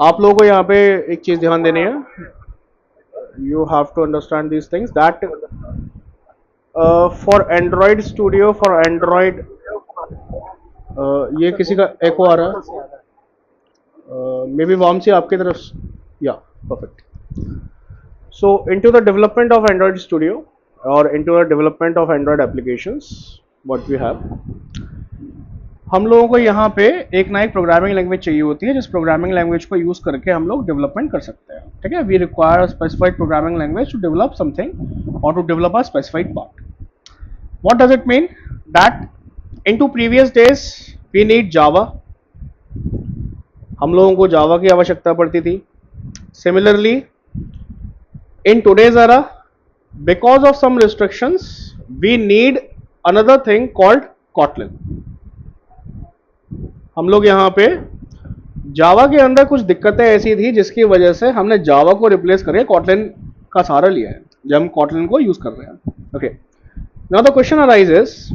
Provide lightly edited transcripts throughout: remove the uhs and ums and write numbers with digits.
आप लोगों को यहाँ पे एक चीज ध्यान देनी है. You have to understand these things that for Android Studio, for Android, ये किसी का एको आ रहा है, मे बी वाम से आपकी तरफ. या perfect. So into the development of Android Studio or into the development of Android applications, what we have, हम लोगों को यहाँ पे एक ना एक प्रोग्रामिंग लैंग्वेज चाहिए होती है जिस प्रोग्रामिंग लैंग्वेज को यूज करके हम लोग डेवलपमेंट कर सकते हैं. ठीक है, we require specified programming language to develop something और to develop a specified part. What does it mean? That into previous days we need Java. हम लोगों को जावा की आवश्यकता पड़ती थी. Similarly in today's era, because of some restrictions, we need another thing called Kotlin. हम लोग यहाँ पे जावा के अंदर कुछ दिक्कतें ऐसी थी जिसकी वजह से हमने जावा को रिप्लेस करके कॉटलिन का सहारा लिया है जब हम कॉटलिन को यूज कर रहे हैं. Okay, now the question arises,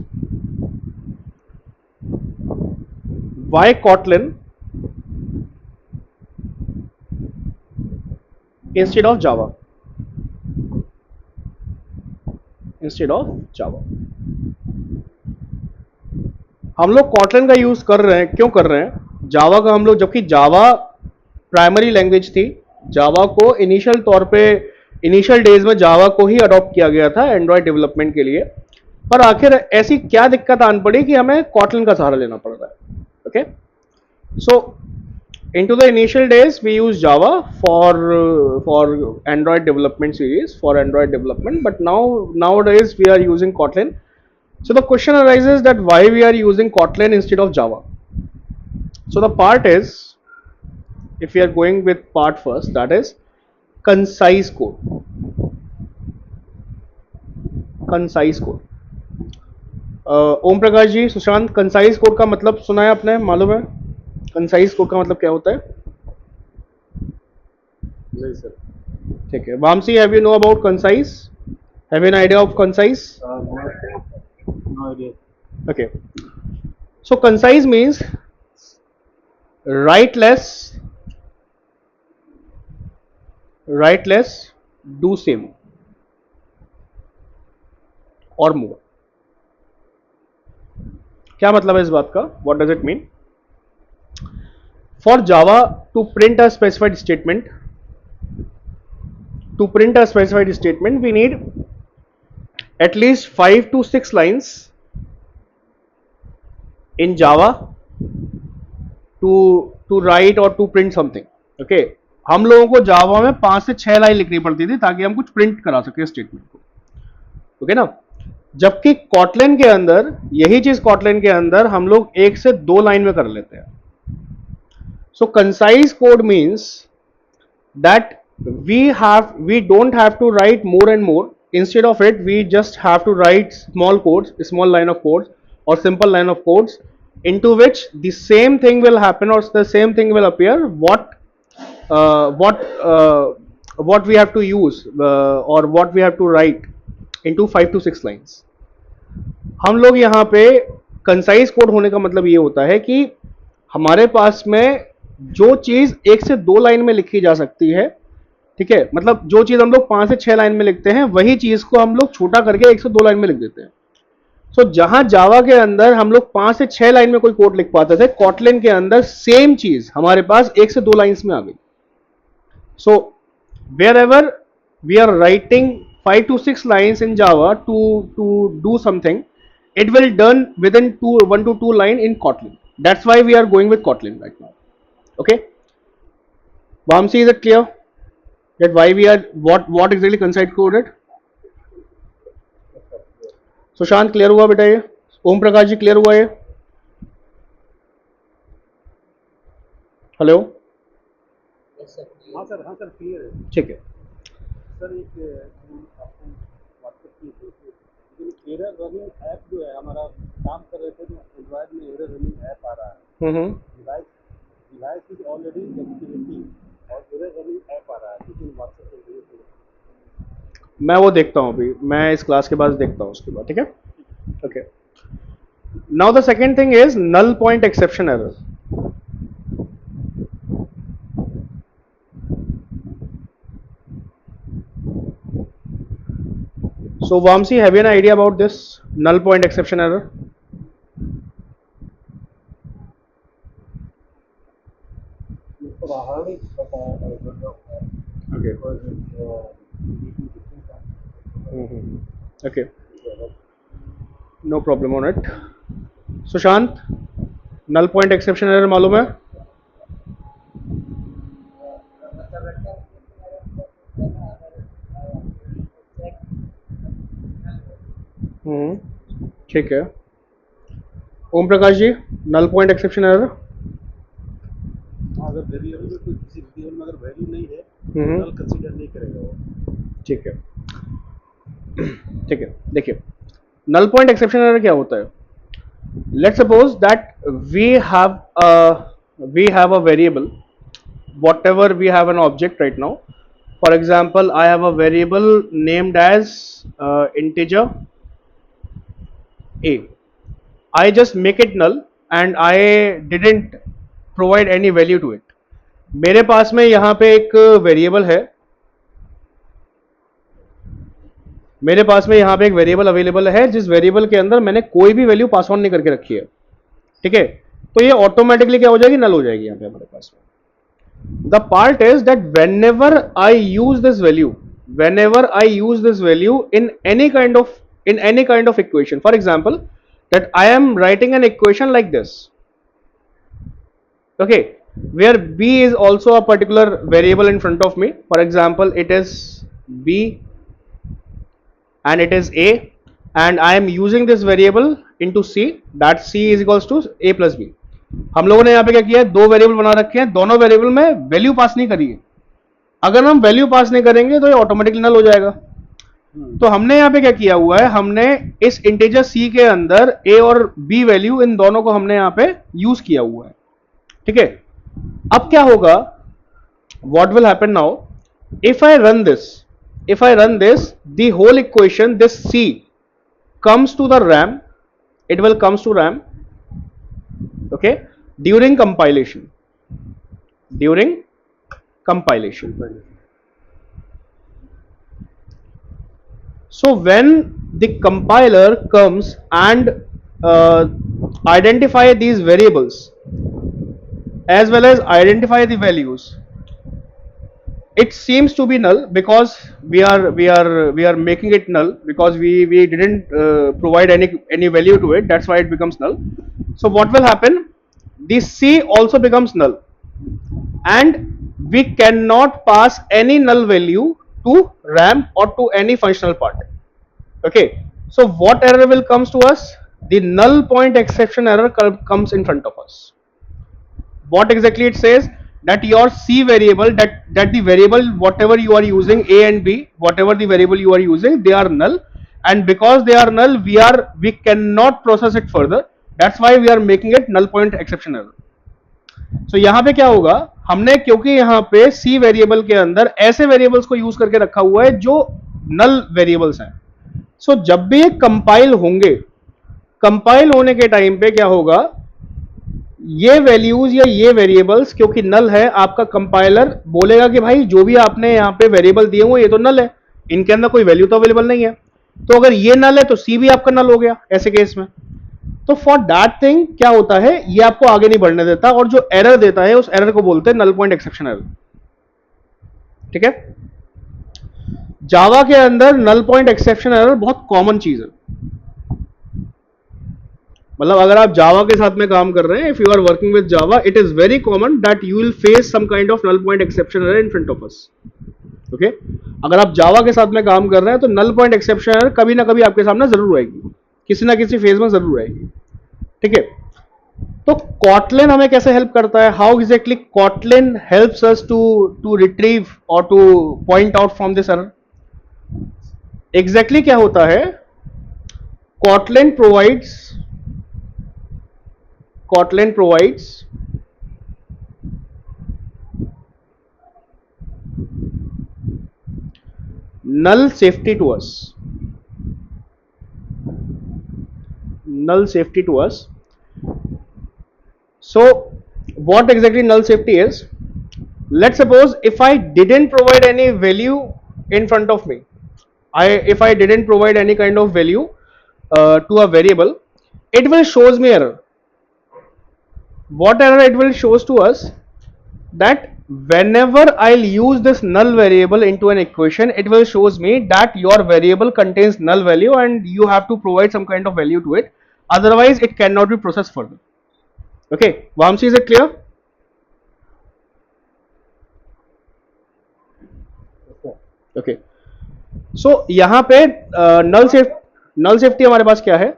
why Kotlin instead of Java? Instead of जावा हम लोग कॉटलिन का यूज कर रहे हैं. क्यों कर रहे हैं जावा का हम लोग, जबकि जावा प्राइमरी लैंग्वेज थी. जावा को इनिशियल तौर पे इनिशियल डेज में जावा को ही अडॉप्ट किया गया था एंड्रॉयड डेवलपमेंट के लिए. पर आखिर ऐसी क्या दिक्कत आन पड़ी कि हमें कॉटलिन का सहारा लेना पड़ रहा है. Okay, so into the initial days we use java for android development series, for android development, but nowadays we are using kotlin. So the question arises that why we are using kotlin instead of java. So the part is, if we are going with part first, that is concise code. concise code. Om Prakash ji, Sushant, concise code का मतलब सुना है आपने, मालूम है concise code का मतलब क्या होता है? नहीं सर. ठीक है, Vamsi, have you know about concise? Have you an idea of concise? No idea. Okay, so concise means write less, do same or more. क्या मतलब है इस बात का? What does it mean? For Java to print a specified statement, we need at least 5 to 6 lines in Java to write or to print something. Okay, हम लोगों को जावा में 5 से 6 लाइन लिखनी पड़ती थी ताकि हम कुछ प्रिंट करा सके स्टेटमेंट को. ओके ना, जबकि कॉटलिन के अंदर यही चीज कॉटलिन के अंदर हम लोग 1 से 2 लाइन में कर लेते हैं. So concise code means that we don't have to write more and more. Instead of it, we just have to write small line of codes or simple line of codes into which the same thing will happen or the same thing will appear. What we have to use or what we have to write into 5 to 6 lines. हम लोग यहाँ पे concise code होने का मतलब ये होता है कि हमारे पास में जो चीज 1 से 2 लाइन में लिखी जा सकती है, ठीक है, मतलब जो चीज हम लोग 5 से 6 लाइन में लिखते हैं वही चीज को हम लोग छोटा करके 1 से 2 लाइन में लिख देते हैं. सो जहां जावा के अंदर हम लोग 5 से 6 लाइन में कोई कोड लिख पाते थे, कॉटलिन के अंदर सेम चीज हमारे पास 1 से 2 लाइंस में आ गई. So wherever we are writing 5 to 6 lines in Java to do something, it will done within 1 to 2 line in Kotlin. That's why we are going with Kotlin right now. Okay, Vamsi, is it clear that why we are what exactly concise coded? Sushant, clear हुआ बेटा ये? ओम प्रकाश जी, clear हुआ ये? Hello. हाँ sir clear है. ठीक है. Sir एक आपको व्हाट्सएप की लेकिन एरर रनिंग ऐप जो है हमारा काम कर रहे थे तो एंड्रॉयड में एरर रनिंग ऐप आ रहा है. डिवाइस इज ऑलरेडी एक्टिविटी और एरर रनिंग ऐप आ रहा है लेकिन व्हाट्सएप पे भेज दो. मैं वो देखता हूँ अभी, मैं इस क्लास के बाद देखता हूँ उसके बाद. ठीक है, okay. Now the second thing is null point exception error. So Vamsi, have you an idea about this null point exception error? इसको बाहर नहीं बताया Okay. because different Okay. No problem on it. Sushant, null point exception error मालूम है? ठीक है. ओम प्रकाश जी, null point exception error? अगर variable में कोई किसी वेरिएबल में अगर वैल्यू नहीं है तो नल कंसीडर नहीं करेगा वो. ठीक है. ठीक है, देखिए null point exception error क्या होता है? Let's suppose that we have a variable, whatever we have an object right now. For example, I have a variable named as integer a. I just make it null and I didn't provide any value to it. मेरे पास में यहाँ पे एक variable है, मेरे पास में यहाँ पे एक वेरिएबल अवेलेबल है जिस वेरिएबल के अंदर मैंने कोई भी वैल्यू पास ऑन नहीं करके रखी है. ठीक है, तो ये ऑटोमेटिकली क्या हो जाएगी, नल हो जाएगी यहाँ पे हमारे पास में. The part is that whenever I use this value, whenever I use this value in any kind of equation, for example that I am writing an equation like this, okay, where b is also a particular variable in front of me. For example, it is b and it is a, and I am using this variable into c, that c is equals to a plus b. हम लोगों ने यहाँ पे क्या किया है, दो variable बना रखे हैं, दोनों वेरिएबल में वैल्यू पास नहीं करी है. अगर हम वैल्यू पास नहीं करेंगे तो ये ऑटोमेटिकली नल हो जाएगा. तो हमने यहाँ पे क्या किया हुआ है, हमने इस इंटीजर c के अंदर a और b वैल्यू, इन दोनों को हमने यहाँ पे यूज किया हुआ है. ठीक है, अब क्या होगा, what will happen now, if I run this, the whole equation, this c comes to the RAM, it will comes to RAM, okay, during compilation. So when the compiler comes and identify these variables as well as identify the values, it seems to be null because we are making it null because we didn't provide any value to it. That's why it becomes null. So what will happen, this c also becomes null and we cannot pass any null value to RAM or to any functional part. Okay, so what error will comes to us, the null point exception error comes in front of us. What exactly it says, that your c variable, that the variable whatever you are using, a and b, whatever the variable you are using, they are null, and because they are null, we cannot process it further. That's why we are making it null point exception error. So यहाँ पे क्या होगा, हमने क्योंकि यहाँ पे c variable के अंदर ऐसे वेरिएबल्स को यूज करके रखा हुआ है जो नल वेरिएबल्स हैं. सो जब भी ये कंपाइल होंगे, कंपाइल होने के टाइम पे क्या होगा, ये वैल्यूज या ये वेरिएबल्स क्योंकि नल है, आपका कंपाइलर बोलेगा कि भाई जो भी आपने यहाँ पे वेरिएबल दिए हुए ये तो नल है, इनके अंदर कोई वैल्यू तो अवेलेबल नहीं है. तो अगर ये नल है तो सी भी आपका नल हो गया ऐसे केस में. तो फॉर दैट थिंग क्या होता है, ये आपको आगे नहीं बढ़ने देता और जो एरर देता है उस एरर को बोलते हैं नल पॉइंट एक्सेप्शन एरर. ठीक है, जावा के अंदर नल पॉइंट एक्सेप्शन एरर बहुत कॉमन चीज है. मतलब अगर आप जावा के साथ में काम कर रहे हैं, if you are working with Java, it is very common that you will face some kind of null point exception error in front of us. Okay, अगर आप जावा के साथ में काम कर रहे हैं तो नल पॉइंट एक्सेप्शन एरर कभी ना कभी आपके सामने जरूर आएगी, किसी ना किसी फेज में जरूर आएगी. ठीक है, तो कॉटलिन हमें कैसे हेल्प करता है, how exactly Kotlin helps us to retrieve और to point out from this error. Exactly क्या होता है, Kotlin provides null safety to us. So what exactly null safety is, let's suppose if I didn't provide any value in front of me, if I didn't provide any kind of value to a variable, it will shows me error. What error it will shows to us? That whenever I'll use this null variable into an equation, it will shows me that your variable contains null value and you have to provide some kind of value to it, otherwise it cannot be processed further. Okay, Vamsi, is it clear? Okay, so यहाँ पे null safety हमारे पास क्या है?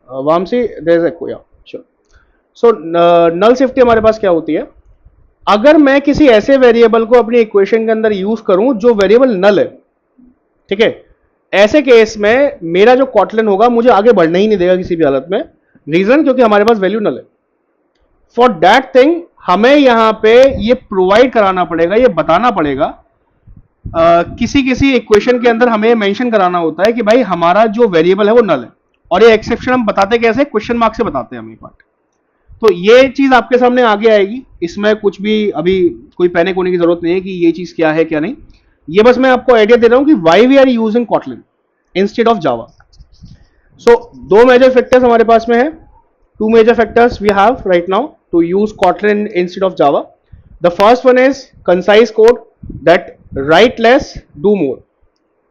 Vamsi, there is एको, या sure. सो नल safety हमारे पास क्या होती है? अगर मैं किसी ऐसे वेरिएबल को अपनी इक्वेशन के अंदर यूज करूं जो वेरिएबल नल है, ठीक है, ऐसे केस में मेरा जो कॉटलिन होगा मुझे आगे बढ़ने ही नहीं देगा किसी भी हालत में. रीजन, क्योंकि हमारे पास वैल्यू नल है. फॉर दैट थिंग हमें यहां पे ये प्रोवाइड कराना पड़ेगा, ये बताना पड़ेगा, किसी इक्वेशन के अंदर हमें मेंशन कराना होता है कि भाई हमारा जो वेरिएबल है वो नल है. और ये एक्सेप्शन हम बताते कैसे? क्वेश्चन मार्क से बताते हैं हम ये पार्ट. तो ये चीज आपके सामने आगे आएगी, इसमें कुछ भी अभी कोई पैनिक होने की जरूरत नहीं है कि ये चीज क्या है क्या नहीं. ये बस मैं आपको आइडिया दे रहा हूं कि why we are using Kotlin instead of Java. So दो मेजर फैक्टर्स हमारे पास में है. Two major factors we have right now to use Kotlin instead of Java. The first one is concise code that write less, do more.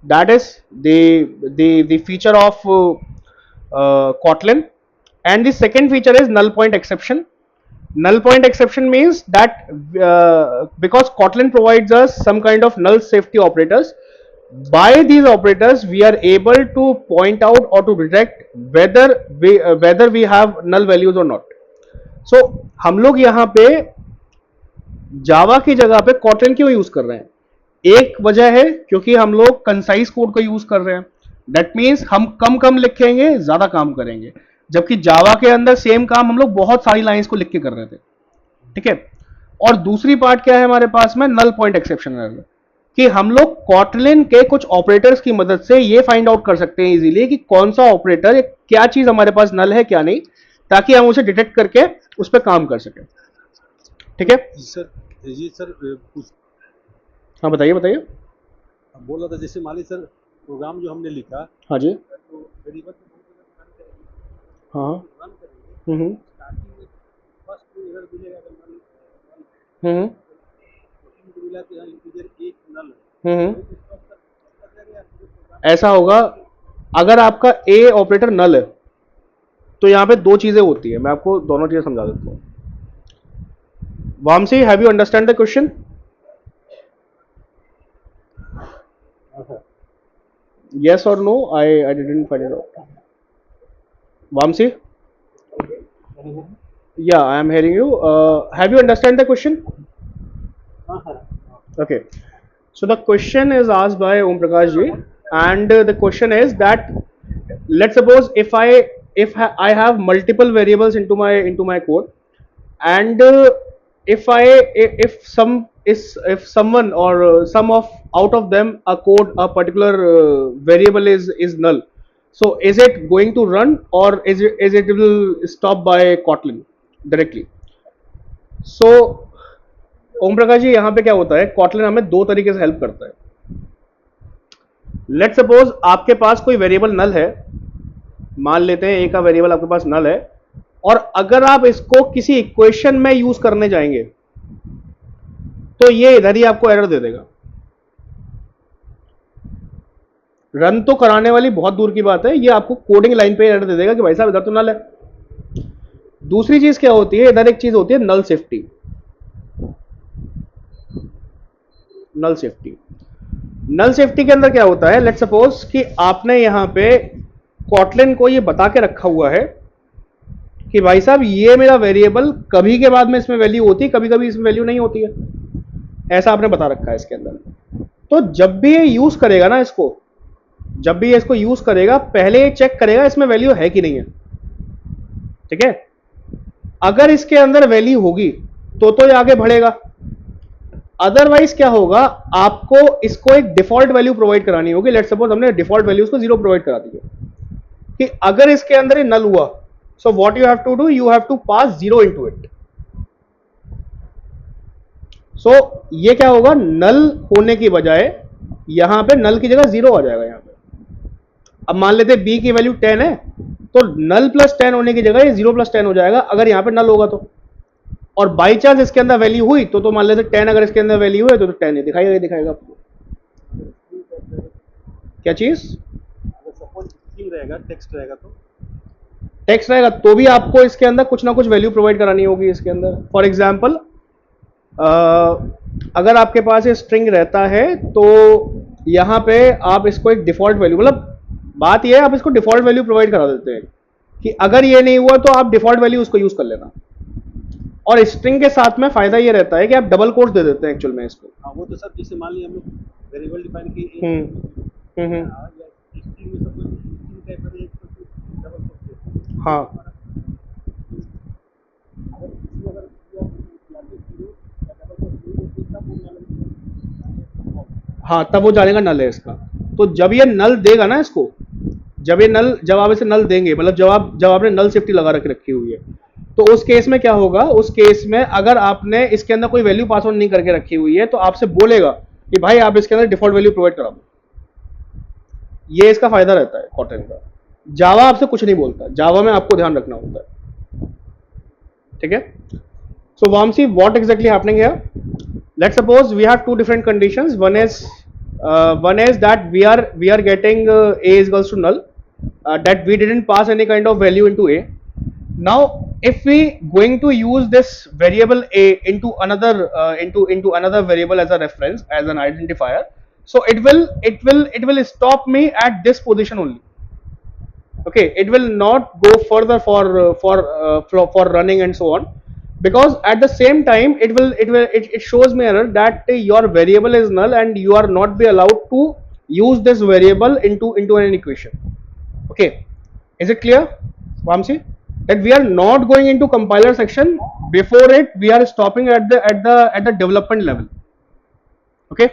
That is the feature of Kotlin. And the second feature is null point exception. Null point exception means that because Kotlin provides us some kind of null safety operators, by these operators we are able to point out or to detect whether we have null values or not. So हम लोग यहाँ पे जावा की जगह पे Kotlin क्यों use कर रहे हैं? एक वजह है क्योंकि हम लोग कंसाइज कोड को यूज कर रहे हैं. दैट मीन्स हम कम लिखेंगे, ज्यादा काम करेंगे, जबकि जावा के अंदर सेम काम हम लोग बहुत सारी लाइंस को लिख के कर रहे थे. ठीक है. और दूसरी पार्ट क्या है हमारे पास में? नल पॉइंट एक्सेप्शन एरर, कि हम लोग कॉटलिन के कुछ ऑपरेटर्स की मदद से ये फाइंड आउट कर सकते हैं इजीली कि कौन सा ऑपरेटर, क्या चीज हमारे पास नल है क्या नहीं, ताकि हम उसे डिटेक्ट करके उस पर काम कर सकें. ठीक है सर. जी सर, कुछ हाँ बताइए बताइए. बोल रहा था जैसे मान ली सर प्रोग्राम जो हमने लिखा, हाँ जी, तो वेरिएबल को बहुत रन करेंगे. हाँ रन करेंगे, स्टार्टिंग में फर्स्ट एरर मिलेगा अगर नल को मिला कि इंटीजर एक नल है, तो स्टॉप कर देगा. ऐसा होगा अगर आपका ए ऑपरेटर नल है तो यहां पे दो चीजें होती है. मैं आपको दोनों चीजें समझा देता हूं. Vamsi, have you understand the question? Yes or no? I didn't find it out. Vamsi? Yeah, I am hearing you. Have you understand the question? Okay. So the question is asked by Om Prakash ji, and the question is that let's suppose if I have multiple variables into my code, and if someone or some of out of them a particular variable is null, so is it going to run or is it will stop by Kotlin directly? So ओम प्रकाश जी, यहाँ पे क्या होता है, Kotlin हमें दो तरीके से help करता है. लेट्स सपोज आपके पास कोई वेरिएबल नल है, मान लेते हैं ए का वेरिएबल आपके पास नल है, और अगर आप इसको किसी इक्वेशन में यूज करने जाएंगे तो ये इधर ही आपको एरर दे देगा. रन तो कराने वाली बहुत दूर की बात है, ये आपको कोडिंग लाइन पे एरर दे देगा कि भाई साहब इधर तो नल है. दूसरी चीज क्या होती है, इधर एक चीज होती है null safety. Null safety, null safety के अंदर क्या होता है, लेट्स सपोज कि आपने यहां पे कॉटलिन को ये बता के रखा हुआ है कि भाई साहब ये मेरा वेरिएबल कभी के बाद में इसमें वैल्यू होती है, कभी कभी इसमें वैल्यू नहीं होती है, ऐसा आपने बता रखा है इसके अंदर. तो जब भी ये यूज करेगा ना इसको, जब भी ये इसको यूज करेगा, पहले ये चेक करेगा इसमें वैल्यू है कि नहीं है. ठीक है. अगर इसके अंदर वैल्यू होगी तो ये आगे बढ़ेगा, अदरवाइज क्या होगा, आपको इसको एक डिफॉल्ट वैल्यू प्रोवाइड करानी होगी. लेट्स सपोज हमने डिफॉल्ट वैल्यूज को 0 प्रोवाइड करा दी है कि अगर इसके अंदर ये नल हुआ, so what you have to do, you have to pass 0 into it. So ये क्या होगा, नल होने की बजाय यहां पे नल की जगह 0 आ जाएगा यहां पे। अब मान लेते हैं बी की वैल्यू 10 है, तो नल प्लस 10 होने की जगह ये 0 प्लस 10 हो जाएगा अगर यहां पे नल होगा तो। और बाई चांस इसके अंदर वैल्यू हुई तो मान लेते 10 अगर इसके अंदर वैल्यू है तो 10 ही दिखाएगा, दिखाएगा आपको। क्या चीज? अगर सपोज स्ट्रिंग रहेगा, टेक्स्ट रहेगा तो टेक्स्ट रहेगा तो भी आपको इसके अंदर कुछ ना कुछ वैल्यू प्रोवाइड करानी होगी इसके अंदर। फॉर एग्जाम्पल अगर आपके पास ये स्ट्रिंग रहता है तो यहां पे आप इसको एक डिफॉल्ट वैल्यू, मतलब बात ये है आप इसको डिफॉल्ट वैल्यू प्रोवाइड करा देते हैं कि अगर ये नहीं हुआ तो आप डिफॉल्ट वैल्यू उसको यूज कर लेना। और स्ट्रिंग के साथ में फायदा ये रहता है कि आप डबल कोट्स दे देते हैं एक्चुअल में इसको। हाँ, वो तो सर जैसे मान लिया हम लोग वेरिएबल डिफाइन किए हम्म। या स्ट्रिंग में सपोज स्ट्रिंग टाइप में एक डबल कोट देते हैं। हाँ अगर इसमें अगर या तो जीरो या डबल कोट नहीं देते तब वो मतलब हाँ, तब वो जानेगा नल है इसका। तो जब ये नल देगा ना इसको, जब आप इसे नल देंगे, मतलब जब आपने नल सेफ्टी लगा रखी हुई है, तो उस केस में क्या होगा, उस केस में अगर आपने इसके अंदर कोई वैल्यू पास ऑन नहीं करके रखी हुई है तो आपसे बोलेगा कि भाई आप इसके अंदर डिफॉल्ट वैल्यू प्रोवाइड करा दो। ये इसका फायदा रहता है कॉटन का। जावा आपसे कुछ नहीं बोलता, जावा में आपको ध्यान रखना होता है, ठीक है। So Vamsi, what exactly happening here? Let's suppose we have two different conditions. One is that we are getting a is equals to null, that we didn't pass any kind of value into a. Now if we going to use this variable a into another variable as a reference, as an identifier, so it will stop me at this position only. Okay, it will not go further for running and so on, because at the same time it shows me error that your variable is null and you are not be allowed to use this variable into an equation. Okay, is it clear, Vamsi, that we are not going into compiler section? Before it we are stopping at the development level. Okay.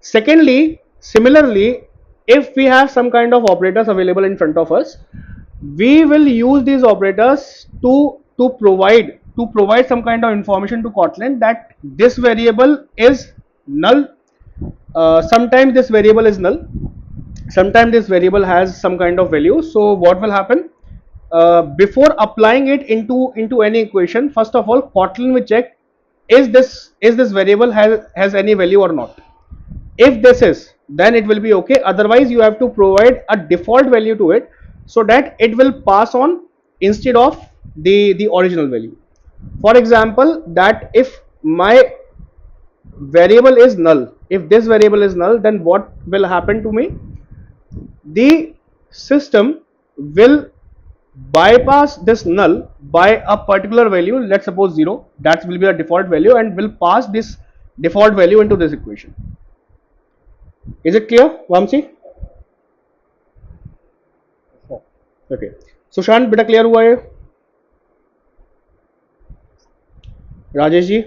Secondly, similarly, if we have some kind of operators available in front of us, we will use these operators to provide some kind of information to Kotlin that this variable is null. Sometimes this variable is null, sometimes this variable has some kind of value. So what will happen, before applying it into any equation, first of all Kotlin will check is this variable has any value or not. If this is, then it will be okay, otherwise you have to provide a default value to it so that it will pass on instead of the original value. For example, that if my variable is null, if this variable is null, then what will happen to me, the system will bypass this null by a particular value, let's suppose 0, that will be a default value, and will pass this default value into this equation. Is it clear, Vamsi? Okay. Sushant, बेटा clear हुआ है? राजेश जी,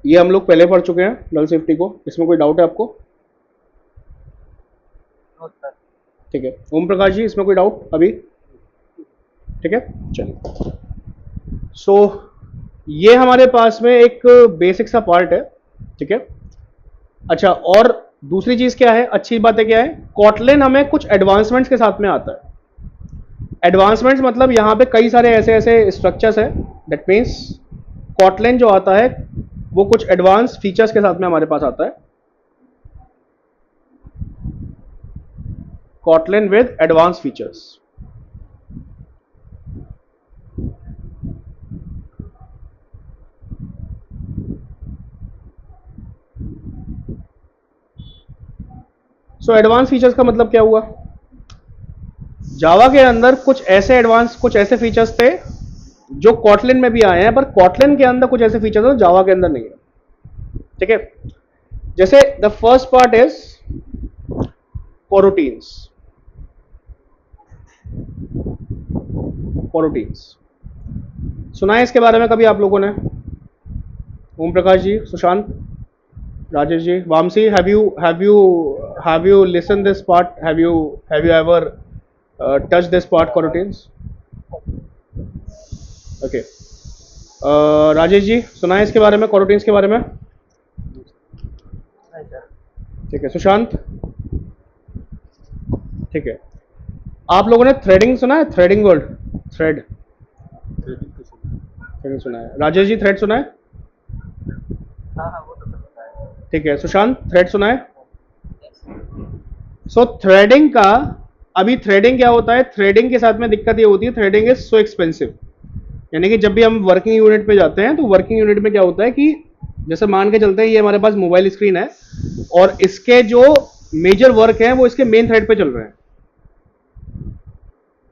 ये हम लोग पहले पढ़ चुके हैं नल सेफ्टी को, इसमें कोई डाउट है आपको? ठीक है। ओम प्रकाश जी, इसमें कोई डाउट अभी? ठीक है, चलिए। सो ये हमारे पास में एक बेसिक सा पार्ट है, ठीक है। अच्छा, और दूसरी चीज क्या है, अच्छी बात है क्या है, कॉटलिन हमें कुछ एडवांसमेंट्स के साथ में आता है। एडवांसमेंट्स मतलब यहाँ पे कई सारे ऐसे ऐसे स्ट्रक्चर्स है, दैट मीन्स कॉटलिन जो आता है वो कुछ एडवांस फीचर्स के साथ में हमारे पास आता है। Kotlin with advance features. So advance features का मतलब क्या हुआ, जावा के अंदर कुछ ऐसे फीचर्स थे जो कॉटलिन में भी आए हैं, पर कॉटलिन के अंदर कुछ ऐसे फीचर्स हैं जावा के अंदर नहीं है, ठीक है। जैसे द फर्स्ट पार्ट इज कोरोटीन्स। कोरोटीन्स सुना है इसके बारे में कभी आप लोगों ने? ओम प्रकाश जी, Sushant, Rajesh ji, Vamsi, have you listened this part? Have you ever touched this part, coroutines? Okay. Rajesh जी, सुना है इसके बारे में, coroutines के बारे में? ठीक है सुशांत, ठीक है। आप लोगों ने थ्रेडिंग सुना है? थ्रेडिंग वर्ड, थ्रेड, ट्रेडिंग तो सुना थ्रेडिंग सुना है? राजेश जी थ्रेड सुना है? हाँ हाँ वो तो पता है। ठीक है। सुशांत थ्रेड सुना है? सो थ्रेडिंग का, अभी थ्रेडिंग क्या होता है, थ्रेडिंग के साथ में दिक्कत ये होती है, थ्रेडिंग इज सो एक्सपेंसिव। यानी कि जब भी हम वर्किंग यूनिट पे जाते हैं तो वर्किंग यूनिट में क्या होता है कि जैसे मान के चलते हैं ये हमारे पास मोबाइल स्क्रीन है और इसके जो मेजर वर्क है वो इसके मेन थ्रेड पे चल रहे हैं,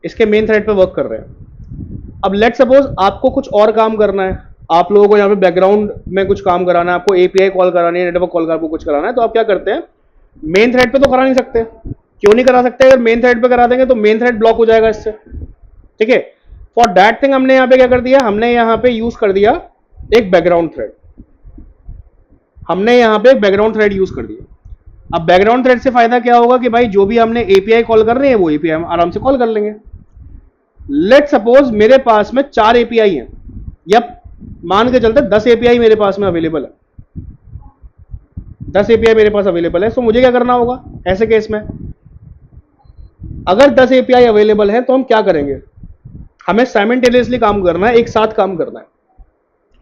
इसके मेन थ्रेड पे वर्क कर रहे हैं। अब लेट सपोज आपको कुछ और काम करना है, आप लोगों को यहाँ पे बैकग्राउंड में कुछ काम कराना है, आपको एपीआई कॉल करानी है, नेटवर्क कॉल आपको कुछ कराना है, तो आप क्या करते हैं, मेन थ्रेड पे तो करा नहीं सकते। क्यों नहीं करा सकते? अगर मेन थ्रेड पे करा देंगे तो मेन थ्रेड ब्लॉक हो जाएगा इससे। ठीक है, फॉर दैट थिंग हमने यहाँ पे क्या कर दिया, हमने यहाँ पे यूज कर दिया एक बैकग्राउंड थ्रेड, हमने यहाँ पे एक बैकग्राउंड थ्रेड यूज कर दिया। अब बैकग्राउंड थ्रेड से फायदा क्या होगा कि भाई जो भी हमने एपीआई कॉल कर रहे हैं वो एपीआई हम आराम से कॉल कर लेंगे। लेट सपोज मेरे पास में 4 एपीआई हैं, या मान के चलते 10 एपीआई मेरे पास में अवेलेबल है, 10 एपीआई मेरे पास अवेलेबल है। तो मुझे क्या करना होगा ऐसे केस में, अगर 10 एपीआई अवेलेबल है तो हम क्या करेंगे, हमें साइमल्टेनियसली काम करना है, एक साथ काम करना है।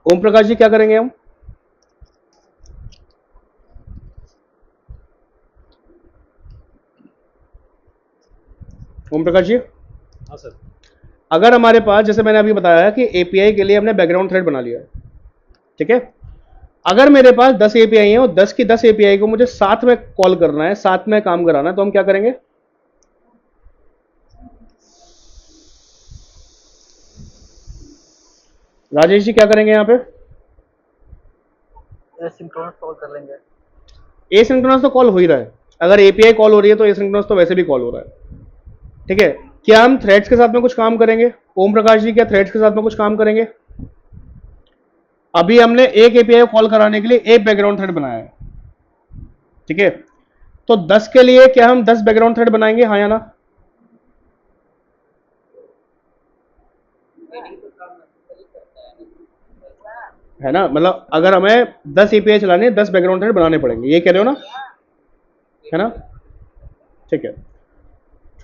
ओम प्रकाश जी क्या करेंगे हम? ओम प्रकाश जी, हाँ सर। अगर हमारे पास, जैसे मैंने अभी बताया कि एपीआई के लिए हमने बैकग्राउंड थ्रेड बना लिया है, ठीक है, अगर मेरे पास 10 एपीआई हैं और 10 की 10 एपीआई को मुझे साथ में कॉल करना है, साथ में काम कराना है, तो हम क्या करेंगे? राजेश जी क्या करेंगे यहाँ पे? एसिंक्रोनस कॉल कर लेंगे। एसिंक्रोनस तो कॉल हो ही रहा है, अगर एपीआई कॉल हो रही है तो एसिंक्रोनस तो वैसे भी कॉल हो रहा है। ठीक है, क्या हम थ्रेड्स के साथ में कुछ काम करेंगे? ओम प्रकाश जी क्या थ्रेड्स के साथ में कुछ काम करेंगे? अभी हमने एक एपीआई को कॉल कराने के लिए एक बैकग्राउंड थ्रेड बनाया है, ठीक है, तो 10 के लिए क्या हम 10 बैकग्राउंड थ्रेड बनाएंगे, हाँ या ना? है ना, मतलब अगर हमें 10 एपीआई चलाने 10 बैकग्राउंड थ्रेड बनाने पड़ेंगे, ये कह रहे हो ना, है ना? ठीक है,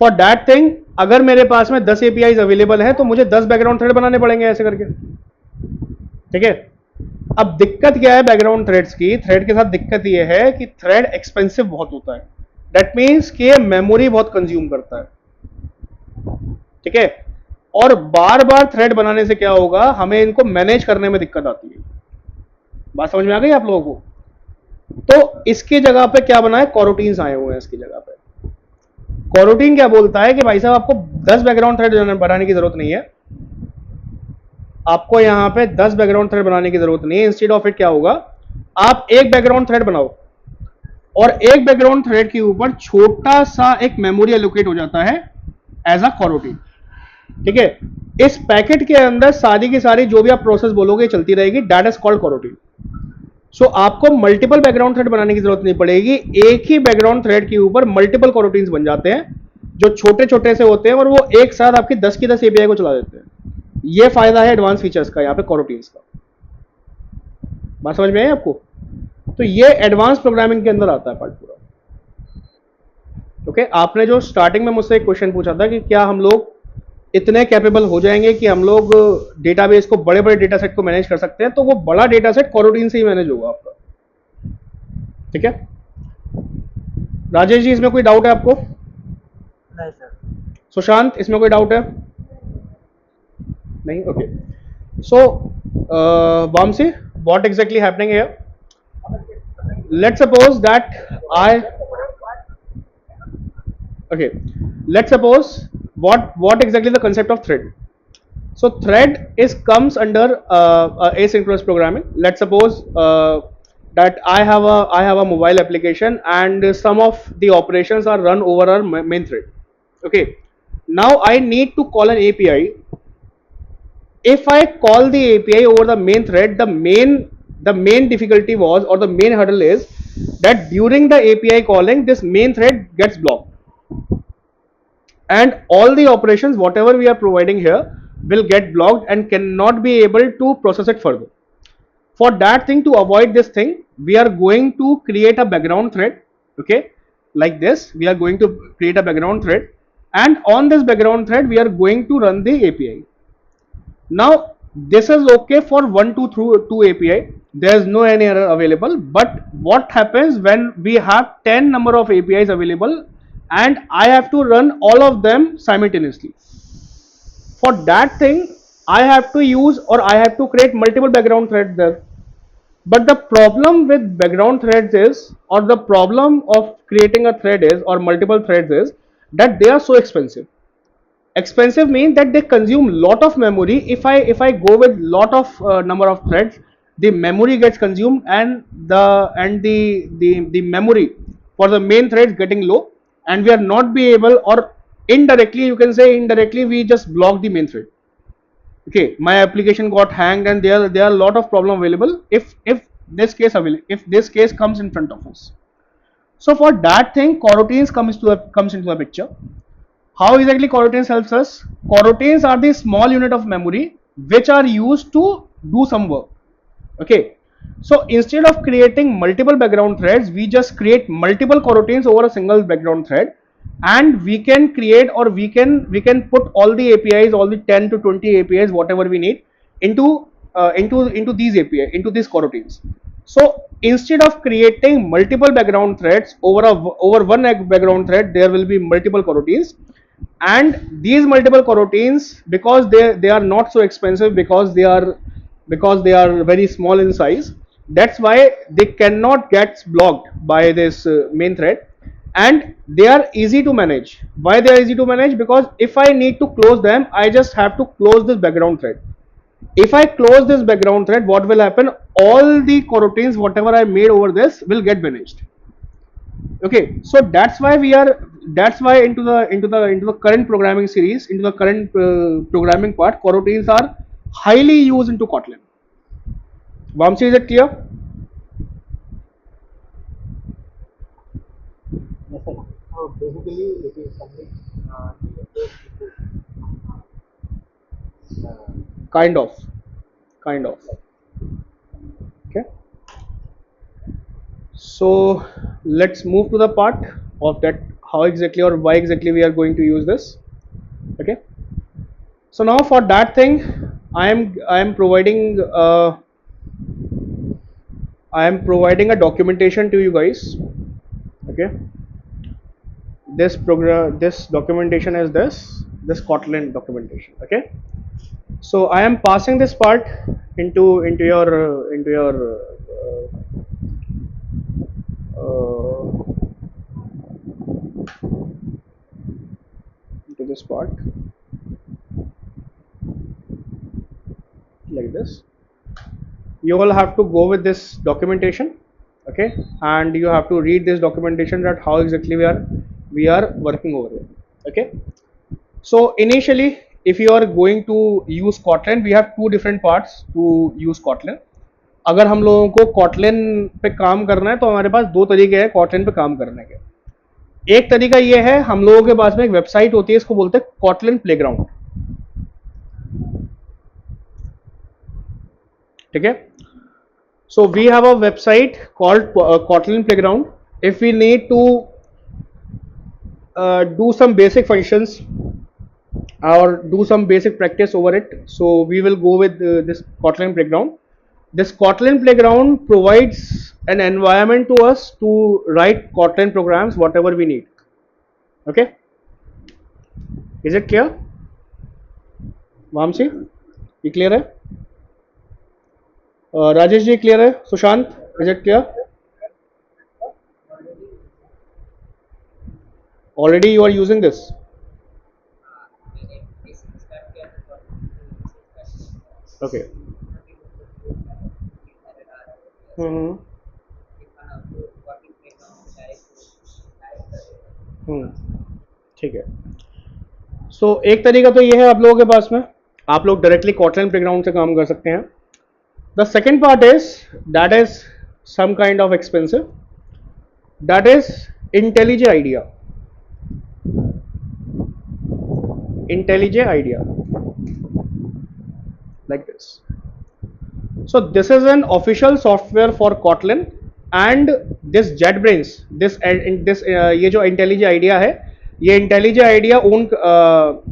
फॉर दैट थिंग अगर मेरे पास में 10 एपीआई अवेलेबल है तो मुझे 10 बैकग्राउंड थ्रेड बनाने पड़ेंगे ऐसे करके। ठीक है, अब दिक्कत क्या है बैकग्राउंड थ्रेड्स की, थ्रेड के साथ दिक्कत ये है कि थ्रेड एक्सपेंसिव बहुत होता है, दैट मीन्स कि ये मेमोरी बहुत कंज्यूम करता है। ठीक है, और बार बार थ्रेड बनाने से क्या होगा, हमें इनको मैनेज करने में दिक्कत आती है। बात समझ में आ गई आप लोगों को? तो इसकी जगह पे क्या बना है, कॉरोटीन्स आए हुए हैं इसकी जगह पे। कॉरोटीन क्या बोलता है कि भाई साहब आपको 10 बैकग्राउंड थ्रेड बनाने की जरूरत नहीं है, आपको यहां पे 10 बैकग्राउंड थ्रेड बनाने की जरूरत नहीं है, इंस्टेड ऑफ इट क्या होगा, आप एक बैकग्राउंड थ्रेड बनाओ और एक बैकग्राउंड थ्रेड के ऊपर छोटा सा एक मेमोरी एलोकेट हो जाता है एज अ कॉरोटीन। ठीक है, इस पैकेट के अंदर सारी की सारी जो भी आप प्रोसेस बोलोगे चलती रहेगी, दैट इज कॉल्ड कॉरोटीन। सो आपको मल्टीपल बैकग्राउंड थ्रेड बनाने की जरूरत नहीं पड़ेगी, एक ही बैकग्राउंड थ्रेड के ऊपर मल्टीपल कॉरोटीन्स बन जाते हैं जो छोटे छोटे से होते हैं और वो एक साथ आपकी 10 की 10 एपीआई को चला देते हैं। ये फायदा है एडवांस फीचर्स का यहाँ पे कॉरोटीन्स का। बात समझ में आई आपको? तो ये एडवांस प्रोग्रामिंग के अंदर आता है पार्ट पूरा। ओके, आपने जो स्टार्टिंग में मुझसे एक क्वेश्चन पूछा था कि क्या हम लोग इतने कैपेबल हो जाएंगे कि हम लोग डेटाबेस को, बड़े बड़े डेटा सेट को मैनेज कर सकते हैं, तो वो बड़ा डेटा सेट कॉरोटीन से ही मैनेज होगा आपका। ठीक है, राजेश जी इसमें कोई डाउट है आपको? नहीं सर। सुशांत इसमें कोई डाउट है? नहीं, okay. So Vamsi, what exactly happening here, let's suppose that I, okay, let's suppose what exactly the concept of thread. So thread is comes under asynchronous programming. Let's suppose that I have a mobile application and some of the operations are run over our main thread. Okay, now I need to call an API. If I call the API over the main thread, the main difficulty was, or the main hurdle is that during the API calling, this main thread gets blocked, and all the operations whatever we are providing here will get blocked and cannot be able to process it further. For that thing, to avoid this thing, we are going to create a background thread Okay, like this we are going to create a background thread, and on this background thread we are going to run the API. Now this is okay for 1 to through 2 API, there is no any error available. But what happens when we have 10 number of APIs available and I have to run all of them simultaneously? For that thing I have to use, or I have to create multiple background threads there. But the problem with background threads is, or the problem of creating a thread is, or multiple threads is, that they are so expensive. Expensive means that they consume lot of memory. If I go with lot of number of threads, the memory gets consumed, and the memory for the main thread getting low, and we are not be able, or indirectly you can say indirectly, we just block the main thread. Okay, my application got hanged, and there are a lot of problem available if this case available, if this case comes in front of us. So for that thing, coroutines comes into the picture. How exactly coroutines helps us? Coroutines are the small unit of memory which are used to do some work. Okay. So instead of creating multiple background threads, we just create multiple coroutines over a single background thread, and we can create, or we can put all the APIs, all the 10 to 20 APIs, whatever we need, into these API, into these coroutines. So instead of creating multiple background threads over one background thread, there will be multiple coroutines. And these multiple coroutines, because they are not so expensive, because they are very small in size, that's why they cannot get blocked by this main thread, and they are easy to manage. Why they are easy to manage? Because if I need to close them, I just have to close this background thread. If I close this background thread, what will happen? All the coroutines whatever I made over this will get vanished. Okay, so that's why into the current programming series, into the current programming part, coroutines are highly used into Kotlin. Vamsi, is it clear? Yes, sir. So basically, it is something related to Kind of, kind of. Okay, so let's move to the part of that, how exactly or why exactly we are going to use this. Okay, so now for that thing, I am providing a documentation to you guys. Okay, this documentation is this Kotlin documentation. Okay, so I am passing this part into this part, like this. You all have to go with this documentation. Okay, and you have to read this documentation, that how exactly we are working over it. Okay, so initially, if you are going to use Kotlin, we have two different parts to use Kotlin. अगर हम लोगों को Kotlin पे काम करना है, तो हमारे पास दो तरीके हैं Kotlin पे काम करने के. एक तरीका ये है, हम लोगों के पास में एक वेबसाइट होती है, इसको बोलते हैं Kotlin प्लेग्राउंड. ठीक है, so we have a website called Kotlin playground. If we need to do some basic functions or do some basic practice over it, so we will go with this Kotlin playground. This Kotlin playground provides an environment to us to write Kotlin programs whatever we need. Okay, is it clear? Vamsi, ये clear है? Rajesh ji clear है? Sushant, is it clear? Already you are using this? Okay. हम्म ठीक है. सो एक तरीका तो ये है आप लोगों के पास में, आप लोग डायरेक्टली Kotlin प्लेग्राउंड से काम कर सकते हैं. The second part is, that is some kind of expensive, that is IntelliJ IDEA. IntelliJ IDEA, like this. So this is an official software for Kotlin, and this jet brains this ये जो intelligent idea है, ये intelligent idea own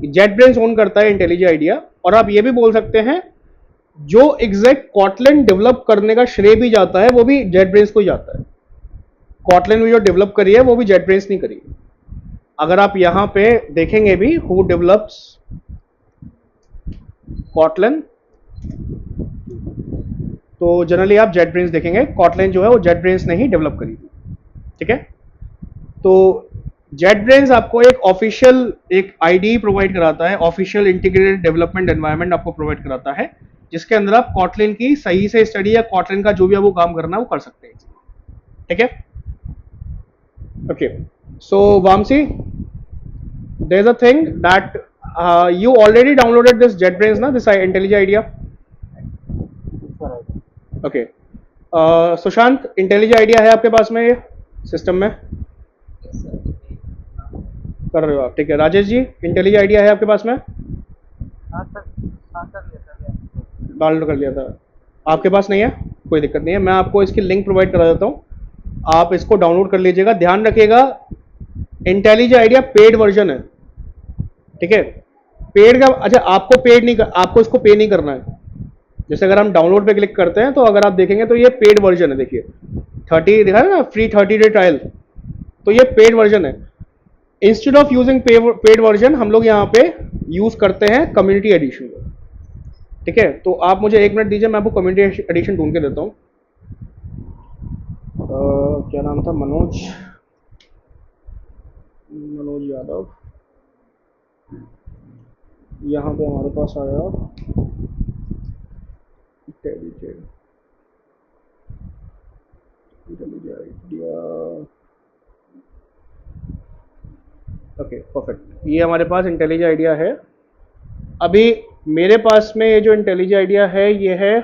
jet brains own करता है intelligent idea. और आप ये भी बोल सकते हैं जो एग्जैक्ट कॉटलिन डेवलप करने का श्रेय भी जाता है वो भी जेट ब्रेन्स को ही जाता है। कॉटलिन भी जो डेवलप करी है वो भी जेट ब्रेन्स नहीं करी। अगर आप यहां पे देखेंगे भी हु डेवलप्स कॉटलिन, तो जनरली आप जेट ब्रेन्स देखेंगे। कॉटलिन जो है वो जेट ब्रेन्स ने ही डेवलप करी थी, ठीक है। तो जेट ब्रेन्स आपको एक ऑफिशियल एक आईडी प्रोवाइड कराता है, ऑफिशियल इंटीग्रेटेड डेवलपमेंट एनवायरनमेंट आपको प्रोवाइड कराता है, जिसके अंदर आप कॉटलिन की सही से स्टडी या कॉटलिन का जो भी आपको काम करना है वो कर सकते हैं, ठीक है। Okay, so Vamsi, there is a thing that you already downloaded this JetBrains ना, this IntelliJ idea. Okay, Sushant, intelligent idea है आपके पास में ये सिस्टम में कर रहे हो आप, ठीक है। राजेश जी, इंटेलिजेंट आइडिया है आपके पास में? डाउनलोड कर लिया था, आपके पास नहीं है, कोई दिक्कत नहीं है, मैं आपको इसकी लिंक प्रोवाइड करा देता हूँ, आप इसको डाउनलोड कर लीजिएगा। ध्यान रखिएगा इंटेलिजेंट आइडिया पेड वर्जन है, ठीक है। पेड का अच्छा, आपको पेड नहीं कर, आपको इसको पे नहीं करना है। जैसे अगर हम डाउनलोड पे क्लिक करते हैं तो अगर आप देखेंगे तो ये पेड वर्जन है, देखिए 30 दिखा है ना, फ्री 30 डे ट्रायल, तो ये पेड वर्जन है। Instead of using paid version हम लोग यहाँ पे यूज करते हैं कम्युनिटी एडिशन, ठीक है। तो आप मुझे एक मिनट दीजिए, मैं आपको कम्युनिटी एडिशन ढूंढ के देता हूँ। क्या नाम था, मनोज यादव, यहाँ पे हमारे पास आया आइडिया। ओके परफेक्ट, ये हमारे पास इंटेलिजेंट आइडिया है। अभी मेरे पास में ये जो इंटेलिजेंट आइडिया है ये है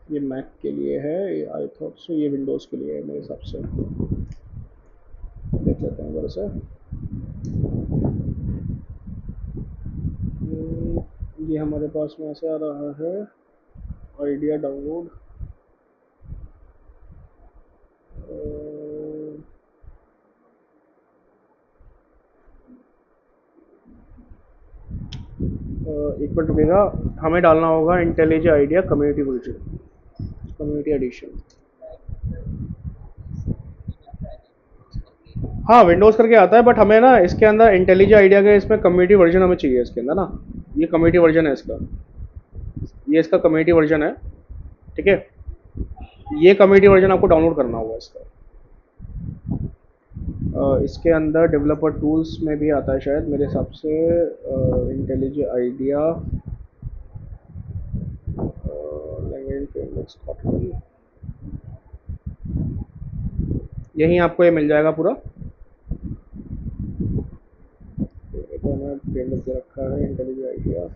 ये मैक के लिए है, आई थॉट सो ये विंडोज़ के लिए है मेरे हिसाब से, देख लेते हैं एक बार से। ये हमारे पास में ऐसे आ रहा है आइडिया डाउनलोड, एक मिनट रुकेगा, हमें डालना होगा intelligent idea community version, community addition. हाँ विंडोज़ करके आता है, बट हमें ना इसके अंदर इंटेलिजेंट आइडिया के इसमें कम्युनिटी वर्जन हमें चाहिए इसके अंदर ना, ये कम्युनिटी वर्जन है इसका, ये इसका कम्युनिटी वर्जन है, ठीक है। ये कम्युनिटी वर्जन आपको डाउनलोड करना होगा इसका। इसके अंदर डेवलपर टूल्स में भी आता है शायद मेरे हिसाब से, intelligent idea language framework Scotland, यहीं आपको ये मिल जाएगा पूरा। फ्रेमवर्क दे रखा है इंटेलिजेंट आइडिया,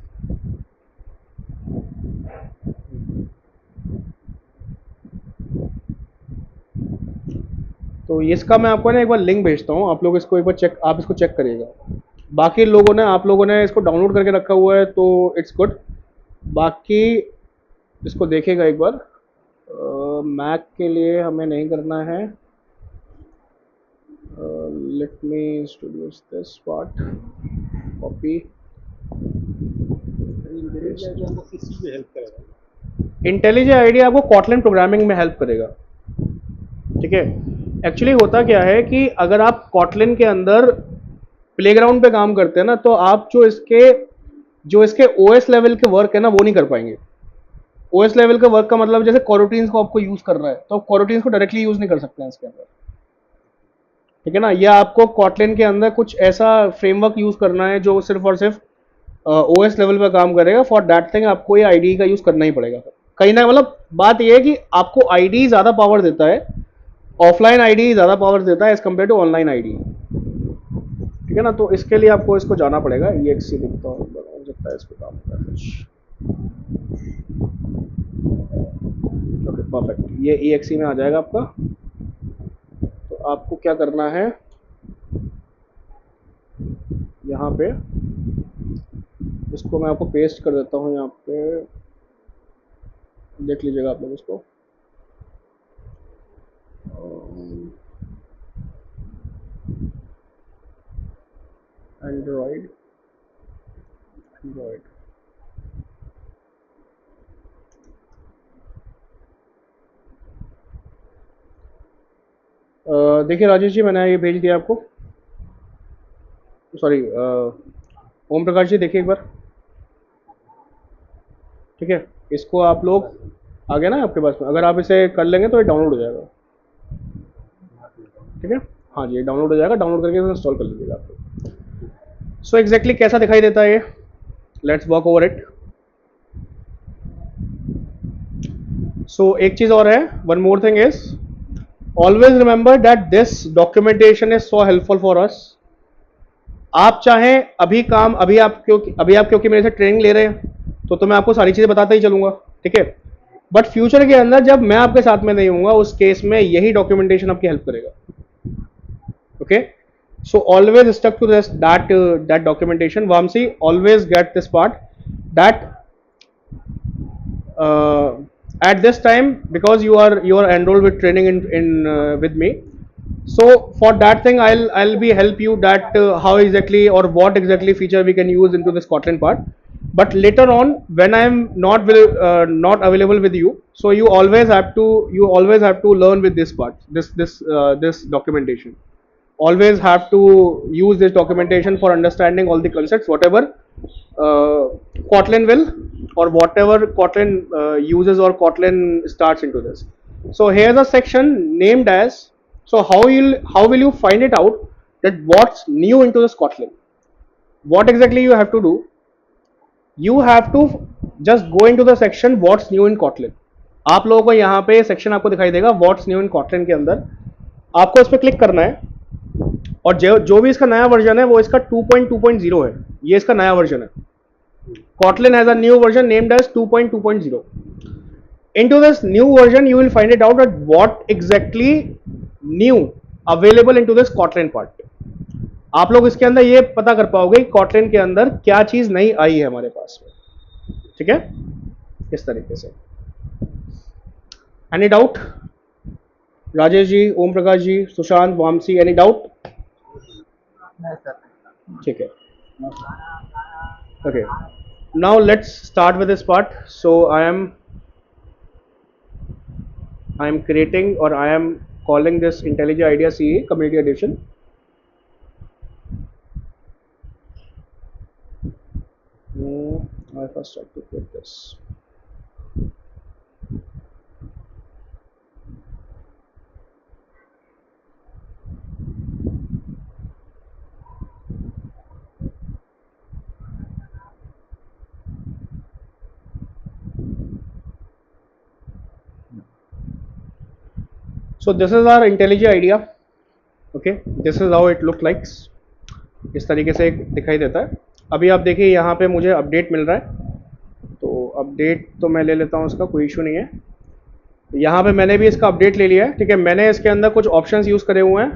तो इसका मैं आपको ना एक बार लिंक भेजता हूँ, आप लोग इसको एक बार चेक, आप इसको चेक करिएगा। बाकी लोगों ने, आप लोगों ने इसको डाउनलोड करके रखा हुआ है तो इट्स गुड, बाकी इसको देखेगा एक बार। मैक के लिए हमें नहीं करना है, let me introduce this part, copy. Intelligent idea आपको कॉटलिन प्रोग्रामिंग में हेल्प करेगा, ठीक है। एक्चुअली होता क्या है कि अगर आप कॉटलिन के अंदर प्लेग्राउंड पे काम करते हैं ना, तो आप जो इसके ओएस लेवल के वर्क है ना वो नहीं कर पाएंगे। ओएस लेवल का वर्क का मतलब जैसे कोरोटीन्स को आपको यूज करना है तो कोरोटीन्स को डायरेक्टली यूज नहीं कर सकते हैं इसके अंदर, ठीक है ना। या आपको कॉटलिन के अंदर कुछ ऐसा फ्रेमवर्क यूज करना है जो सिर्फ और सिर्फ ओएस लेवल पे काम करेगा, फॉर दैट थिंग आपको ये आईडी का यूज करना ही पड़ेगा कहीं ना। मतलब बात ये है कि आपको आईडी ज्यादा पावर देता है, ऑफलाइन आईडी ज्यादा पावर देता है as compare to online ID, ठीक है ना। तो इसके लिए आपको इसको जाना पड़ेगा, EXE लिखता हूँ, हो सकता है इसको काम का कुछ। ओके परफेक्ट, ये EXE में आ जाएगा आपका। तो आपको क्या करना है, यहाँ पे इसको मैं आपको पेस्ट कर देता हूँ यहाँ पे, देख लीजिएगा आप लोग इसको। एंड्रॉयड, एंड्रॉयड देखिए राजेश जी, मैंने ये भेज दिया आपको। सॉरी, ओम प्रकाश जी देखिए एक बार। ठीक है, इसको आप लोग, आ गया ना आपके पास में, अगर आप इसे कर लेंगे तो ये डाउनलोड हो जाएगा। ठीक है, हाँ जी, ये डाउनलोड हो जाएगा, डाउनलोड करके इसे इंस्टॉल कर लीजिएगा आप लोग। सो एग्जैक्टली कैसा दिखाई देता है ये, लेट्स वर्क ओवर इट। सो एक चीज और है, one more thing is, always remember that this documentation is so helpful for us. आप चाहें अभी काम, अभी आप क्योंकि मेरे से ट्रेनिंग ले रहे हैं तो मैं आपको सारी चीजें बताता ही चलूंगा। ठीक है, बट फ्यूचर के अंदर जब मैं आपके साथ में नहीं हूंगा, उस केस में यही डॉक्यूमेंटेशन आपकी हेल्प करेगा। Okay, so always stuck to this that documentation. Vamsi, always get this part, that uh, at this time, because you are enrolled with training in with me, so for that thing I'll be help you that how exactly or what exactly feature we can use into this Kotlin part. But later on when I am not available with you, so you always have to learn with this part, this documentation. Always have to use this documentation for understanding all the concepts, whatever uh, Kotlin will, or whatever Kotlin uses or Kotlin starts into this. So here's a section named as, so how will you find it out that what's new into this Kotlin. What exactly you have to do, you have to just go into the section what's new in Kotlin. आप लोगों को यहाँ पे section आपको दिखाई देगा what's new in Kotlin के अंदर, आपको इस पर क्लिक करना है, और जो भी इसका नया वर्जन है वो इसका 2.2.0 है, ये इसका नया वर्जन है। Kotlin has a new version named as 2.2.0. Into this new version you will find it out that what exactly new available into this Kotlin part. आप लोग इसके अंदर ये पता कर पाओगे Kotlin के अंदर क्या चीज नई आई है हमारे पास में। ठीक है, इस तरीके से। एनी डाउट राजेश जी, ओम प्रकाश जी, सुशांत, वामसी, एनी डाउट? ठीक है, okay, now let's start with this part. So I am creating, or I am calling this IntelliJ IDEA CE Community Edition. I first have to put this. So this is our IntelliJ IDEA. Okay, this is how it look likes. इस तरीके से दिखाई देता है। अभी आप देखिए यहाँ पे मुझे अपडेट मिल रहा है, तो अपडेट तो मैं ले लेता हूँ, उसका कोई इशू नहीं है। यहाँ पे मैंने भी इसका अपडेट ले लिया है। ठीक है, मैंने इसके अंदर कुछ ऑप्शंस यूज़ करे हुए हैं।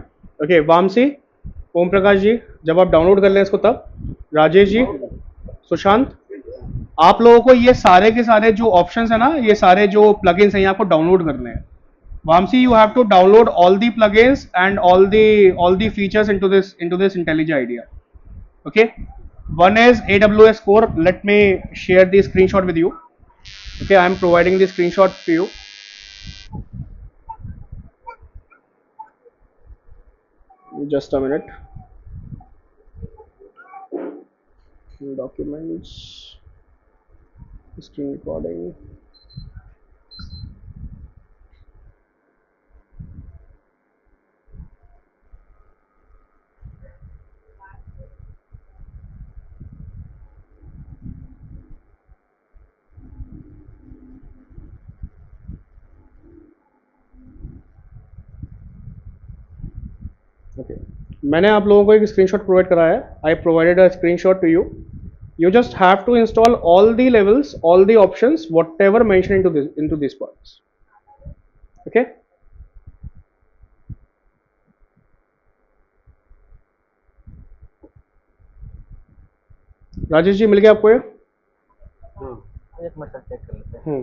ओके, वामसी, ओम प्रकाश जी, जब आप डाउनलोड कर लें इसको तब, राजेश जी, सुशांत, आप लोगों को ये सारे के सारे जो ऑप्शंस है ना, ये सारे जो प्लगइन्स हैं, ये आपको डाउनलोड करने हैं। Vamsi, you have to download all the plugins and all the features into this IntelliJ IDEA. Okay, one is AWS Core. Let me share the screenshot with you. Okay, I am providing the screenshot to you. Just a minute. Documents, screen recording. Okay, मैंने आप लोगों को एक screenshot provide कराया है। I provided a screenshot to you. You just have to install all the levels, all the options, whatever mentioned into these parts. Okay, Rajesh ji मिल गया आपको ये? एक मिनट चेक कर लेते हैं।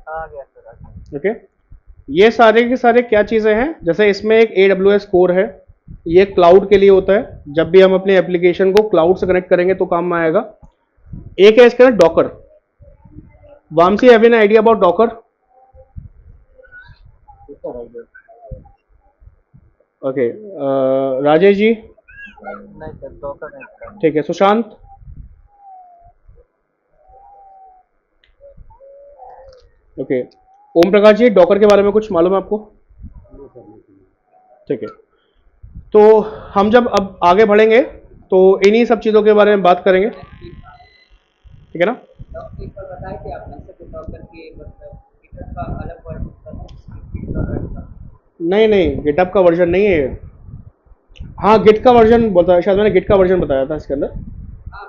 आ गया सर, आ गया। ओके, ये सारे के सारे क्या चीज़ें हैं, जैसे इसमें एक AWS कोर है, ये क्लाउड के लिए होता है, जब भी हम अपने एप्लीकेशन को क्लाउड से कनेक्ट करेंगे तो काम में आएगा। एक है इसके अंदर Docker. Vamsi, have an idea about Docker? Okay, Rajesh ji? नहीं सर, डॉकर नहीं पता। ठीक है, सुशांत? ओके, ओम प्रकाश जी, डॉकर के बारे में कुछ मालूम है आपको? ठीक है, तो हम जब अब आगे बढ़ेंगे तो इन्हीं सब चीज़ों के बारे में बात करेंगे, ठीक है ना? एक बार बताए थे आपने से कुछ और करके मतलब गिटहब का अलग वर्जन था, गिट का वर्जन था। नहीं नहीं, गिटहब का वर्जन नहीं है ये। हाँ, गिट का वर्जन बताया शायद, मैंने गिट का वर्जन बताया था इसके अंदर।